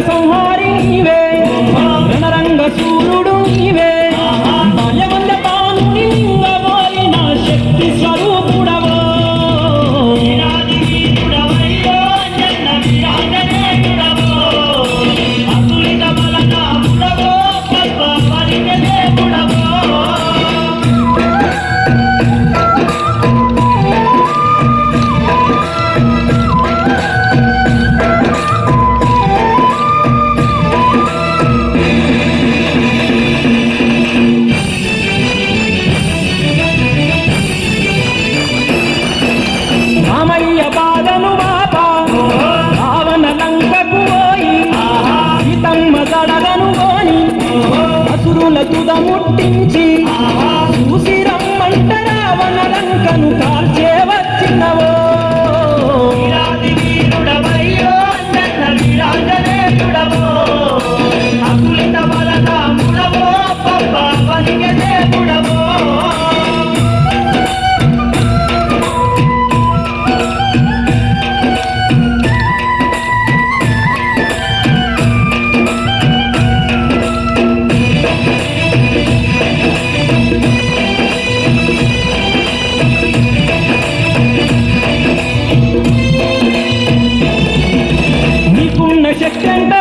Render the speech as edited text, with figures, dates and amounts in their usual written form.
సంహారి నీవే రణరంగ సూర్యుడు నీవే బాల్యమంద పానుని మింగబోయిన శక్తి స్వరూపుడవో అతులిత బలనాముడవో కల్ప పరిగెదేవుడవో రామయ్య బాధను బాపా రావణ లంకకు పోయి సీతమ్మ దడగను గోని అసురుల తుద ముట్టించి చూసి రమ్మంట రావణ లంకను కాల్చే వచ్చినవో అతులిత బలనాముడవో పప్ప పరిగెదేవుడవో శక్తి అంట